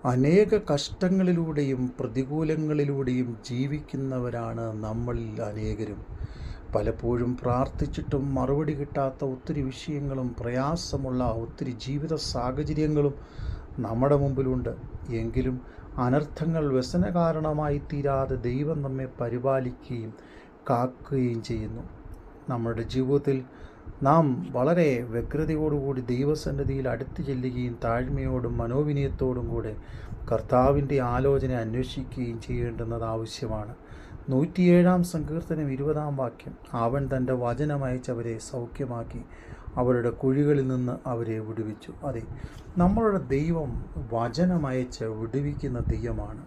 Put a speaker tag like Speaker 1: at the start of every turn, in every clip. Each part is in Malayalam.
Speaker 1: അനേക കഷ്ടങ്ങളിലൂടെയും പ്രതികൂലങ്ങളിലൂടെയും ജീവിക്കുന്നവരാണ് നമ്മളിൽ അനേകരും. പലപ്പോഴും പ്രാർത്ഥിച്ചിട്ടും മറുപടി കിട്ടാത്ത ഒത്തിരി വിഷയങ്ങളും പ്രയാസമുള്ള ഒത്തിരി ജീവിത സാഹചര്യങ്ങളും നമ്മുടെ മുമ്പിലുണ്ട്. എങ്കിലും അനർത്ഥങ്ങൾ വ്യസന കാരണമായി തീരാതെ ദൈവം നമ്മെ പരിപാലിക്കുകയും കാക്കുകയും ചെയ്യുന്നു. നമ്മുടെ ജീവിതത്തിൽ നാം വളരെ വ്യഗ്രതയോടുകൂടി ദൈവസന്നിധിയിൽ അടുത്തു ചെല്ലുകയും താഴ്മയോടും മനോവിനയത്തോടും കൂടെ കർത്താവിൻ്റെ ആലോചന അന്വേഷിക്കുകയും ചെയ്യേണ്ടുന്നത് ആവശ്യമാണ്. 107 സങ്കീർത്തനം 20 വാക്യം, അവൻ തൻ്റെ വചനമയച്ചവരെ സൗഖ്യമാക്കി, അവരുടെ കുഴികളിൽ നിന്ന് അവരെ വിടുവിച്ചു. അതെ, നമ്മളുടെ ദൈവം വചനമയച്ച് വിടുവിക്കുന്ന ദൈവമാണ്.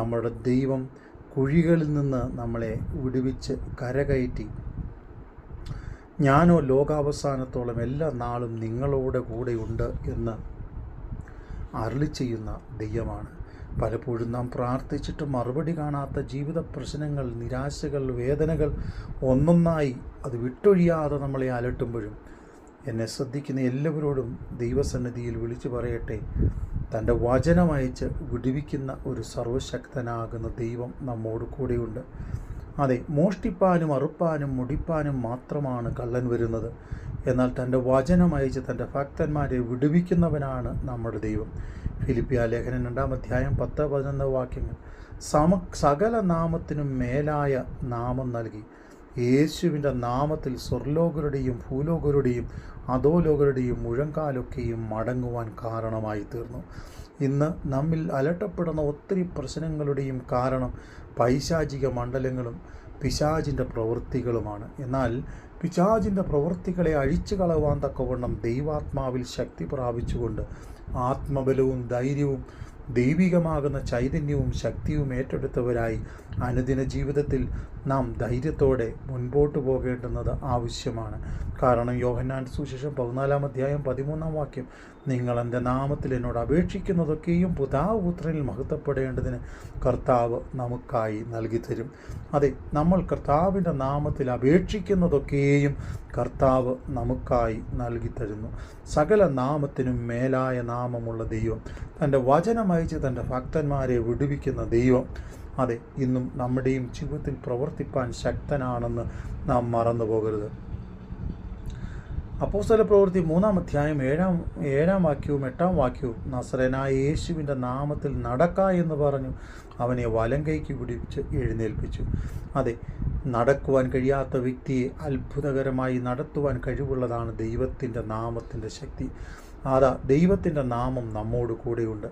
Speaker 1: നമ്മുടെ ദൈവം കുഴികളിൽ നിന്ന് നമ്മളെ വിടുവിച്ച് കരകയറ്റി, ഞാനോ ലോകാവസാനത്തോളം എല്ലാ നാളും നിങ്ങളോട് കൂടെയുണ്ട് എന്ന് അരുളി ചെയ്യുന്ന ദൈവമാണ്. പലപ്പോഴും നാം പ്രാർത്ഥിച്ചിട്ട് മറുപടി കാണാത്ത ജീവിത പ്രശ്നങ്ങൾ, നിരാശകൾ, വേദനകൾ ഒന്നൊന്നായി അത് വിട്ടൊഴിയാതെ നമ്മളെ അലട്ടുമ്പോഴും എന്നെ ശ്രദ്ധിക്കുന്ന എല്ലാവരോടും ദൈവസന്നിധിയിൽ വിളിച്ചു പറയട്ടെ, തൻ്റെ വചനമയച്ച് വിടുവിക്കുന്ന ഒരു സർവശക്തനാകുന്ന ദൈവം നമ്മോട് കൂടെയുണ്ട്. അതെ, മോഷ്ടിപ്പാനും അറുപ്പാനും മുടിപ്പാനും മാത്രമാണ് കള്ളൻ വരുന്നത്. എന്നാൽ തൻ്റെ വചനമയച്ച് തൻ്റെ ഭക്തന്മാരെ വിടുവിക്കുന്നവനാണ് നമ്മുടെ ദൈവം. ഫിലിപ്പിയ ലേഖനം 2 അധ്യായം 10-11 വാക്യങ്ങൾ, സകല നാമത്തിനും മേലായ നാമം നൽകി യേശുവിൻ്റെ നാമത്തിൽ സ്വർലോകരുടെയും ഭൂലോകരുടെയും അധോലോകരുടെയും മുഴങ്കാലൊക്കെയും മടങ്ങുവാൻ കാരണമായി തീർന്നു. ഇന്ന് നമ്മിൽ അലട്ടപ്പെടുന്ന ഒത്തിരി പ്രശ്നങ്ങളുടെയും കാരണം പൈശാചിക മണ്ഡലങ്ങളും പിശാചിൻ്റെ പ്രവൃത്തികളുമാണ്. എന്നാൽ പിശാചിൻ്റെ പ്രവൃത്തികളെ അഴിച്ചു കളവാൻ തക്കവണ്ണം ദൈവാത്മാവിൽ ശക്തി പ്രാപിച്ചുകൊണ്ട് ആത്മബലവും ധൈര്യവും ദൈവികമാകുന്ന ചൈതന്യവും ശക്തിയും ഏറ്റെടുത്തവരായി അനുദിന ജീവിതത്തിൽ നാം ധൈര്യത്തോടെ മുൻപോട്ട് പോകേണ്ടുന്നത് ആവശ്യമാണ്. കാരണം യോഹന്നാൻ സുവിശേഷം 14 അധ്യായം 13 വാക്യം, നിങ്ങൾ എൻ്റെ നാമത്തിൽ എന്നോട് അപേക്ഷിക്കുന്നതൊക്കെയും പിതാവ് പുത്രനിൽ മഹത്വപ്പെടേണ്ടതിന് കർത്താവ് നമുക്കായി നൽകി തരും. അതെ, നമ്മൾ കർത്താവിൻ്റെ നാമത്തിൽ അപേക്ഷിക്കുന്നതൊക്കെയും കർത്താവ് നമുക്കായി നൽകി തരുന്നു. സകല നാമത്തിനും മേലായ നാമമുള്ള ദൈവം, തൻ്റെ വചനമയച്ച് തൻ്റെ ഭക്തന്മാരെ വിടുവിക്കുന്ന ദൈവം, അതെ, ഇന്നും നമ്മുടെയും ജീവിതത്തിൽ പ്രവർത്തിപ്പാൻ ശക്തനാണെന്ന് നാം മറന്നു പോകരുത്. അപ്പോസ്തല പ്രവൃത്തി 3 അധ്യായം 7 വാക്യവും 8 വാക്യവും, നസറേനായ യേശുവിൻ്റെ നാമത്തിൽ നടക്ക എന്ന് പറഞ്ഞു അവനെ വലങ്കൈക്ക് പിടിച്ച് എഴുന്നേൽപ്പിച്ചു. അതെ, നടക്കുവാൻ കഴിയാത്ത വ്യക്തിയെ അത്ഭുതകരമായി നടത്തുവാൻ കഴിവുള്ളതാണ് ദൈവത്തിൻ്റെ നാമത്തിൻ്റെ ശക്തി. അതാ, ദൈവത്തിൻ്റെ നാമം നമ്മോട് കൂടെയുണ്ട്.